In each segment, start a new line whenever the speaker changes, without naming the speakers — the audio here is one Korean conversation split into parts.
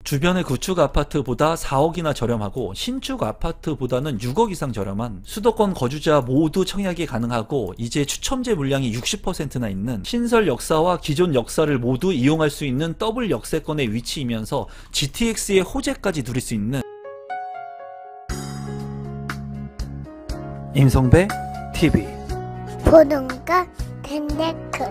주변의 구축 아파트보다 4억이나 저렴하고 신축 아파트보다는 6억 이상 저렴한 수도권 거주자 모두 청약이 가능하고 이제 추첨제 물량이 60%나 있는 신설 역사와 기존 역사를 모두 이용할 수 있는 더블 역세권의 위치이면서 GTX의 호재까지 누릴 수 있는 임성배 TV
보동과 텐데크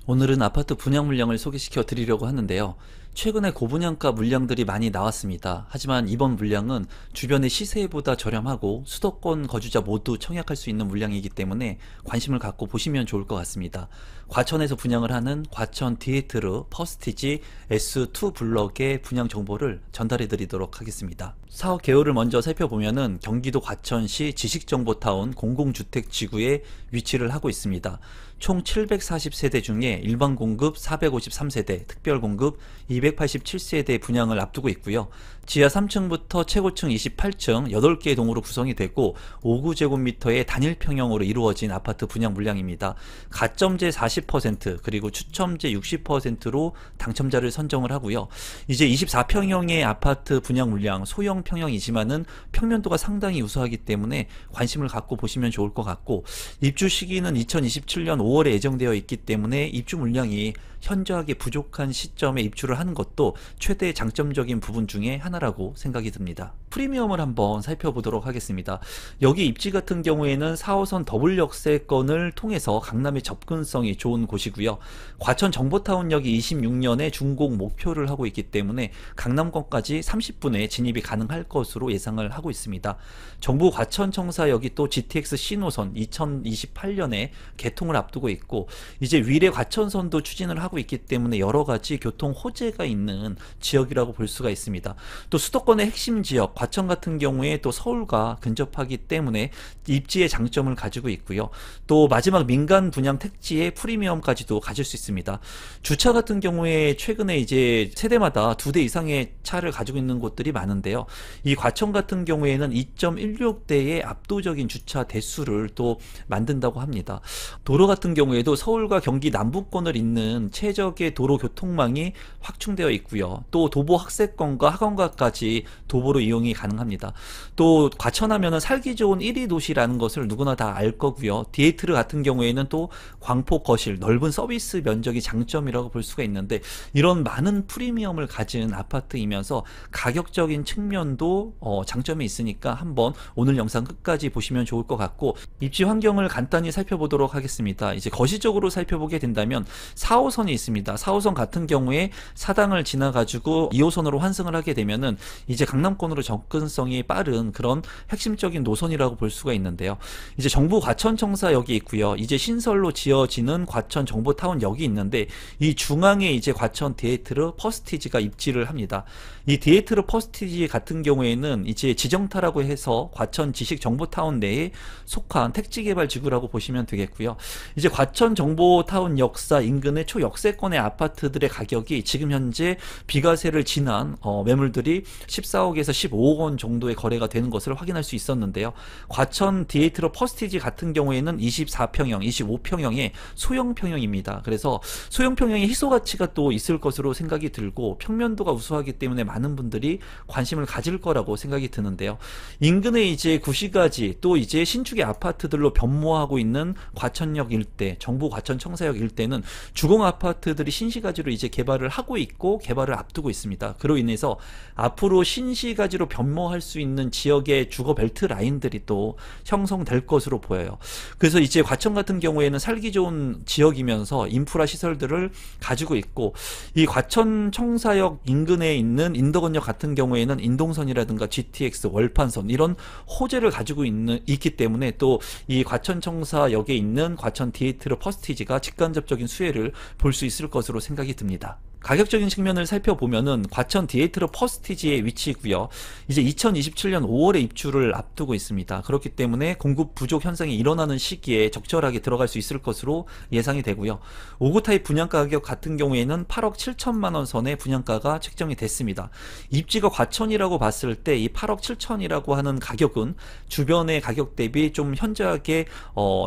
오늘은 아파트 분양 물량을 소개시켜 드리려고 하는데요. 최근에 고분양가 물량들이 많이 나왔습니다. 하지만 이번 물량은 주변의 시세보다 저렴하고 수도권 거주자 모두 청약할 수 있는 물량이기 때문에 관심을 갖고 보시면 좋을 것 같습니다. 과천에서 분양을 하는 과천 디에트르 퍼스티지 S2 블럭의 분양 정보를 전달해 드리도록 하겠습니다. 사업 개요를 먼저 살펴보면은 경기도 과천시 지식정보타운 공공주택지구에 위치를 하고 있습니다. 총 740세대 중에 일반 공급 453세대, 특별 공급 287세대 분양을 앞두고 있고요. 지하 3층부터 최고층 28층 8개의 동으로 구성이 되고 59제곱미터의 단일 평형으로 이루어진 아파트 분양 물량입니다. 가점제 40% 그리고 추첨제 60%로 당첨자를 선정을 하고요. 이제 24평형의 아파트 분양 물량, 소형 평형이지만은 평면도가 상당히 우수하기 때문에 관심을 갖고 보시면 좋을 것 같고, 입주 시기는 2027년 5월에 예정되어 있기 때문에 입주 물량이 현저하게 부족한 시점에 입주를 하는 것도 최대 장점적인 부분 중에 하나라고 생각이 듭니다. 프리미엄을 한번 살펴보도록 하겠습니다. 여기 입지 같은 경우에는 4호선 더블 역세권을 통해서 강남의 접근성이 좋은 곳이고요. 과천 정보타운역이 26년에 준공 목표를 하고 있기 때문에 강남권까지 30분에 진입이 가능할 것으로 예상을 하고 있습니다. 정부 과천청사역이 또 GTX 신호선 2028년에 개통을 앞두고 있고, 이제 위례 과천선도 추진을 하고 있기 때문에 여러가지 교통 호재가 있는 지역이라고 볼 수가 있습니다. 또 수도권의 핵심 지역 과천 같은 경우에 또 서울과 근접하기 때문에 입지의 장점을 가지고 있고요. 또 마지막 민간 분양 택지의 프리미엄까지도 가질 수 있습니다. 주차 같은 경우에 최근에 이제 세대마다 2대 이상의 차를 가지고 있는 곳들이 많은데요. 이 과천 같은 경우에는 2.16대의 압도적인 주차 대수를 또 만든다고 합니다. 도로 같은 경우에도 서울과 경기 남부권을 잇는 최적의 도로 교통망이 확충되어 있고요. 또 도보 학세권과 학원가까지 도보로 이용이 가능합니다. 또 과천하면은 살기 좋은 1위 도시라는 것을 누구나 다 알 거고요. 디에트르 같은 경우에는 또 광폭 거실, 넓은 서비스 면적이 장점이라고 볼 수가 있는데, 이런 많은 프리미엄을 가진 아파트이면서 가격적인 측면도 장점이 있으니까 한번 오늘 영상 끝까지 보시면 좋을 것 같고, 입지 환경을 간단히 살펴보도록 하겠습니다. 이제 거시적으로 살펴보게 된다면 4호선이 있습니다. 4호선 같은 경우에 사당을 지나 가지고 2호선으로 환승을 하게 되면은 이제 강남권으로 접근성이 빠른 그런 핵심적인 노선이라고 볼 수가 있는데요. 이제 정부 과천청사역이 있고요. 이제 신설로 지어지는 과천 정보타운역이 있는데, 이 중앙에 이제 과천 디에트르 퍼스티지가 입지를 합니다. 이 디에트르 퍼스티지 같은 경우에는 이제 지정타라고 해서 과천 지식정보타운 내에 속한 택지개발지구라고 보시면 되겠고요. 이제 과천 정보타운 역사 인근의 초역세권의 아파트들의 가격이 지금 현재 비과세를 지난 매물들이 14억에서 15억 원 정도의 거래가 되는 것을 확인할 수 있었는데요. 과천 디에트로 퍼스티지 같은 경우에는 24평형, 25평형의 소형 평형입니다. 그래서 소형 평형의 희소 가치가 또 있을 것으로 생각이 들고, 평면도가 우수하기 때문에 많은 분들이 관심을 가질 거라고 생각이 드는데요. 인근에 이제 구시가지 또 이제 신축의 아파트들로 변모하고 있는 과천역 일대, 정부 과천청사역 일대는 주공 아파트들이 신시가지로 이제 개발을 하고 있고 개발을 앞두고 있습니다. 그로 인해서 앞으로 신시가지로 변모할 수 있는 지역의 주거 벨트 라인들이 또 형성될 것으로 보여요. 그래서 이제 과천 같은 경우에는 살기 좋은 지역이면서 인프라 시설들을 가지고 있고, 이 과천청사역 인근에 있는 인덕원역 같은 경우에는 인동선이라든가 GTX 월판선 이런 호재를 가지고 있기 때문에 또 이 과천청사역에 있는 과천 디에트르 퍼스티지가 직간접적인 수혜를 볼 수 있을 것으로 생각이 듭니다. 가격적인 측면을 살펴보면은 과천 디에트르 퍼스티지의 위치이고요. 이제 2027년 5월에 입주를 앞두고 있습니다. 그렇기 때문에 공급 부족 현상이 일어나는 시기에 적절하게 들어갈 수 있을 것으로 예상이 되고요. 5구 타입 분양가 가격 같은 경우에는 8억 7천만 원 선의 분양가가 책정이 됐습니다. 입지가 과천이라고 봤을 때 이 8억 7천이라고 하는 가격은 주변의 가격 대비 좀 현저하게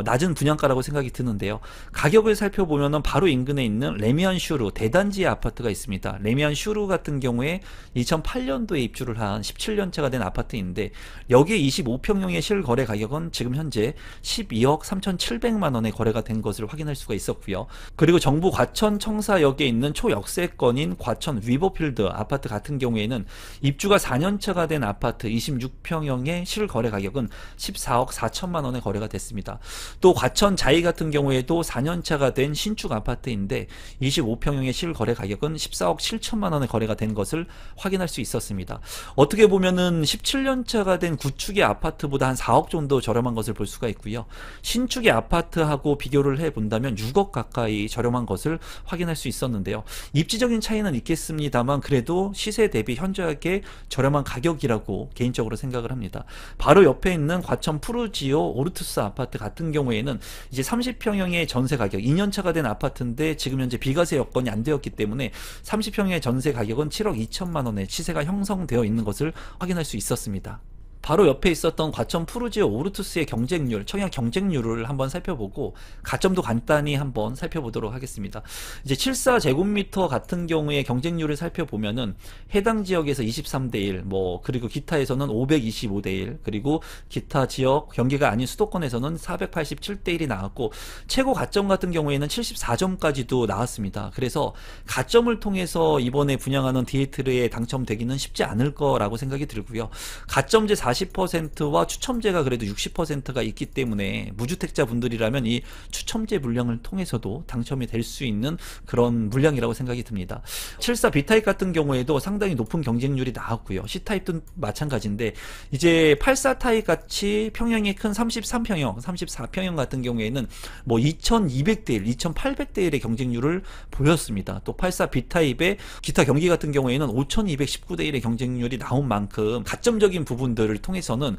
낮은 분양가라고 생각이 드는데요. 가격을 살펴보면은 바로 인근에 있는 레미안 슈르 대단지 아파트가 있습니다. 레미안 슈루 같은 경우에 2008년도에 입주를 한 17년차가 된 아파트인데 여기에 25평형의 실거래 가격은 지금 현재 12억 3,700만 원에 거래가 된 것을 확인할 수가 있었고요. 그리고 정부 과천 청사역에 있는 초역세권인 과천 위버필드 아파트 같은 경우에는 입주가 4년차가 된 아파트 26평형의 실거래 가격은 14억 4천만 원에 거래가 됐습니다. 또 과천 자이 같은 경우에도 4년차가 된 신축 아파트인데 25평형의 실거래 가격은 14억 7천만 원에 거래가 된 것을 확인할 수 있었습니다. 어떻게 보면은 17년차가 된 구축의 아파트보다 한 4억 정도 저렴한 것을 볼 수가 있고요. 신축의 아파트하고 비교를 해본다면 6억 가까이 저렴한 것을 확인할 수 있었는데요. 입지적인 차이는 있겠습니다만 그래도 시세 대비 현저하게 저렴한 가격이라고 개인적으로 생각을 합니다. 바로 옆에 있는 과천 푸르지오 오르투스 아파트 같은 경우에는 이제 30평형의 전세 가격 2년차가 된 아파트인데 지금 현재 비과세 여건이 안 되었기 때문에 30평형의 전세 가격은 7억 2천만 원의 시세가 형성되어 있는 것을 확인할 수 있었습니다. 바로 옆에 있었던 과천 푸르지오 오르투스의 경쟁률, 청약 경쟁률을 한번 살펴보고 가점도 간단히 한번 살펴보도록 하겠습니다. 이제 74제곱미터 같은 경우에 경쟁률을 살펴보면은 해당 지역에서 23대 1, 그리고 기타에서는 525대 1, 그리고 기타 지역 경기가 아닌 수도권에서는 487대 1이 나왔고 최고 가점 같은 경우에는 74점까지도 나왔습니다. 그래서 가점을 통해서 이번에 분양하는 디에트르에 당첨되기는 쉽지 않을 거라고 생각이 들고요. 가점제 40%와 추첨제가 그래도 60%가 있기 때문에 무주택자 분들이라면 이 추첨제 물량을 통해서도 당첨이 될 수 있는 그런 물량이라고 생각이 듭니다. 74 B타입 같은 경우에도 상당히 높은 경쟁률이 나왔고요. C타입도 마찬가지인데 이제 84 타입 같이 평형이 큰 33평형, 34평형 같은 경우에는 2200대 1, 2800대 1의 경쟁률을 보였습니다. 또 84 B타입의 기타 경기 같은 경우에는 5219대 1의 경쟁률이 나온 만큼 가점적인 부분들을 통해서는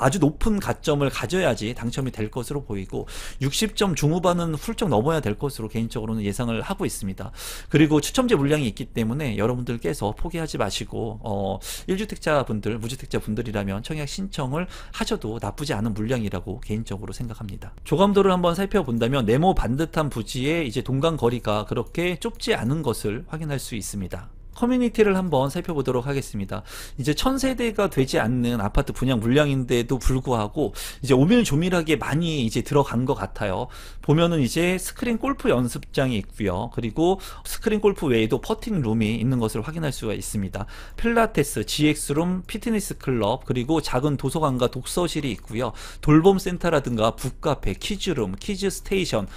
아주 높은 가점을 가져야지 당첨이 될 것으로 보이고 60점 중후반은 훌쩍 넘어야 될 것으로 개인적으로는 예상을 하고 있습니다. 그리고 추첨제 물량이 있기 때문에 여러분들께서 포기하지 마시고 1주택자 분들, 무주택자 분들이라면 청약 신청을 하셔도 나쁘지 않은 물량이라고 개인적으로 생각합니다. 조감도를 한번 살펴본다면 네모 반듯한 부지에 이제 동강 거리가 그렇게 좁지 않은 것을 확인할 수 있습니다. 커뮤니티를 한번 살펴보도록 하겠습니다. 이제 1000세대가 되지 않는 아파트 분양 물량인데도 불구하고 이제 오밀조밀하게 많이 이제 들어간 것 같아요. 보면은 이제 스크린 골프 연습장이 있고요. 그리고 스크린 골프 외에도 퍼팅 룸이 있는 것을 확인할 수가 있습니다. 필라테스, GX룸, 피트니스 클럽, 그리고 작은 도서관과 독서실이 있고요. 돌봄 센터라든가 북카페, 키즈룸, 키즈 스테이션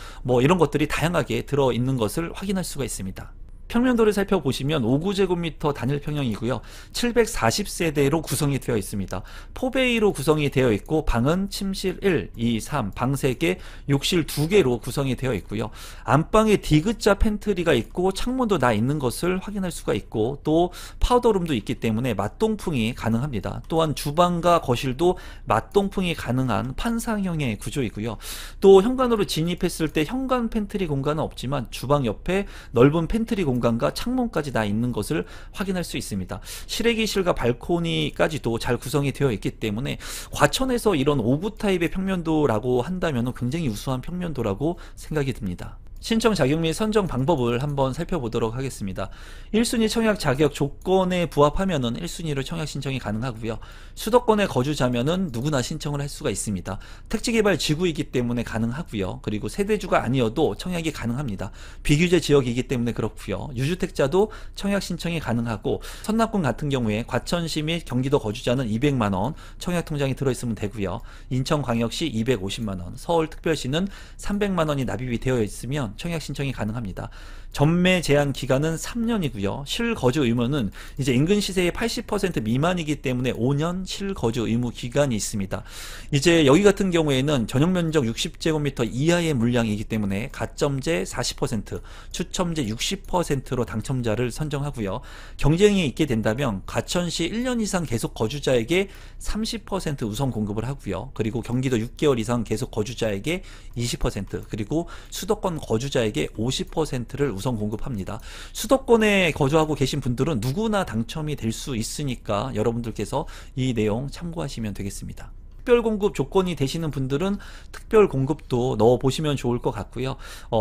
이런 것들이 다양하게 들어 있는 것을 확인할 수가 있습니다. 평면도를 살펴보시면 59제곱미터 단일 평형이고요. 740세대로 구성이 되어 있습니다. 4베이로 구성이 되어 있고 방은 침실 1, 2, 3, 방 3개, 욕실 2개로 구성이 되어 있고요. 안방에 D자 팬트리가 있고 창문도 나 있는 것을 확인할 수가 있고 또 파우더룸도 있기 때문에 맞동풍이 가능합니다. 또한 주방과 거실도 맞동풍이 가능한 판상형의 구조이고요. 또 현관으로 진입했을 때 현관 팬트리 공간은 없지만 주방 옆에 넓은 팬트리 공간과 창문까지 다 있는 것을 확인할 수 있습니다. 실외기실과 발코니까지도 잘 구성이 되어 있기 때문에 과천에서 이런 5구 타입의 평면도라고 한다면 굉장히 우수한 평면도라고 생각이 듭니다. 신청 자격 및 선정 방법을 한번 살펴보도록 하겠습니다. 1순위 청약 자격 조건에 부합하면은 1순위로 청약 신청이 가능하고요. 수도권에 거주자면은 누구나 신청을 할 수가 있습니다. 택지개발 지구이기 때문에 가능하고요. 그리고 세대주가 아니어도 청약이 가능합니다. 비규제 지역이기 때문에 그렇고요. 유주택자도 청약 신청이 가능하고 선납금 같은 경우에 과천시 및 경기도 거주자는 200만원 청약 통장이 들어있으면 되고요. 인천광역시 250만원, 서울특별시는 300만원이 납입이 되어 있으면 청약 신청이 가능합니다. 전매 제한 기간은 3년이고요. 실거주 의무는 이제 인근 시세의 80% 미만이기 때문에 5년 실거주 의무 기간이 있습니다. 이제 여기 같은 경우에는 전용 면적 60제곱미터 이하의 물량이기 때문에 가점제 40%, 추첨제 60%로 당첨자를 선정하고요. 경쟁이 있게 된다면 과천시 1년 이상 계속 거주자에게 30% 우선 공급을 하고요. 그리고 경기도 6개월 이상 계속 거주자에게 20%, 그리고 수도권 거주자에게 50%를 우선 공급합니다. 수도권에 거주하고 계신 분들은 누구나 당첨이 될 수 있으니까 여러분들께서 이 내용 참고하시면 되겠습니다. 특별 공급 조건이 되시는 분들은 특별 공급도 넣어 보시면 좋을 것 같고요.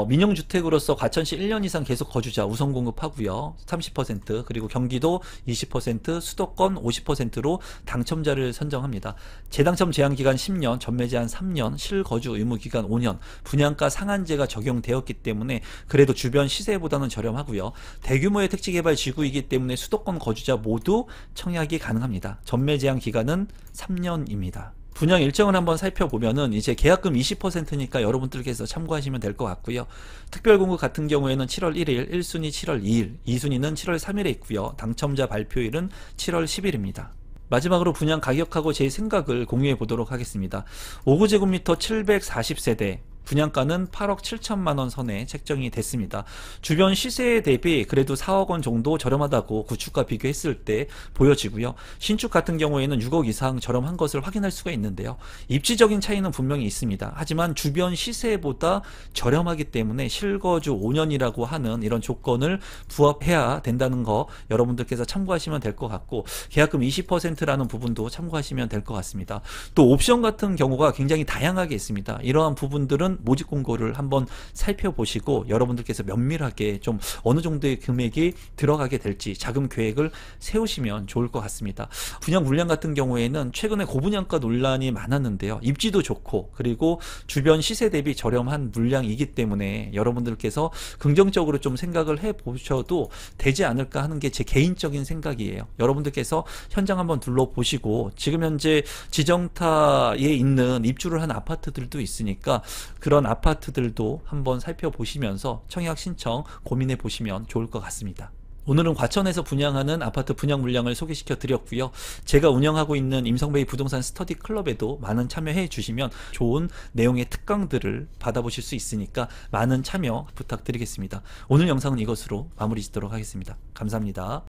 민영주택으로서 과천시 1년 이상 계속 거주자 우선 공급하고요. 30%, 그리고 경기도 20%, 수도권 50%로 당첨자를 선정합니다. 재당첨 제한 기간 10년, 전매 제한 3년, 실거주 의무 기간 5년, 분양가 상한제가 적용되었기 때문에 그래도 주변 시세보다는 저렴하고요. 대규모의 택지개발 지구이기 때문에 수도권 거주자 모두 청약이 가능합니다. 전매 제한 기간은 3년입니다. 분양 일정을 한번 살펴보면은 이제 계약금 20%니까 여러분들께서 참고하시면 될 것 같고요. 특별공급 같은 경우에는 7월 1일, 1순위 7월 2일, 2순위는 7월 3일에 있고요. 당첨자 발표일은 7월 10일입니다. 마지막으로 분양 가격하고 제 생각을 공유해 보도록 하겠습니다. 5구제곱미터 740세대, 분양가는 8억 7천만 원 선에 책정이 됐습니다. 주변 시세에 대비 그래도 4억 원 정도 저렴하다고 구축과 비교했을 때 보여지고요. 신축 같은 경우에는 6억 이상 저렴한 것을 확인할 수가 있는데요. 입지적인 차이는 분명히 있습니다. 하지만 주변 시세보다 저렴하기 때문에 실거주 5년이라고 하는 이런 조건을 부합해야 된다는 거 여러분들께서 참고하시면 될 것 같고, 계약금 20%라는 부분도 참고하시면 될 것 같습니다. 또 옵션 같은 경우가 굉장히 다양하게 있습니다. 이러한 부분들은 모집 공고를 한번 살펴보시고 여러분들께서 면밀하게 좀 어느 정도의 금액이 들어가게 될지 자금 계획을 세우시면 좋을 것 같습니다. 분양 물량 같은 경우에는 최근에 고분양가 논란이 많았는데요. 입지도 좋고 그리고 주변 시세 대비 저렴한 물량이기 때문에 여러분들께서 긍정적으로 좀 생각을 해보셔도 되지 않을까 하는 게 제 개인적인 생각이에요. 여러분들께서 현장 한번 둘러보시고 지금 현재 지정타에 있는 입주를 한 아파트들도 있으니까 그런 아파트들도 한번 살펴보시면서 청약 신청 고민해 보시면 좋을 것 같습니다. 오늘은 과천에서 분양하는 아파트 분양 물량을 소개시켜 드렸고요. 제가 운영하고 있는 임성베이 부동산 스터디 클럽에도 많은 참여해 주시면 좋은 내용의 특강들을 받아보실 수 있으니까 많은 참여 부탁드리겠습니다. 오늘 영상은 이것으로 마무리 짓도록 하겠습니다. 감사합니다.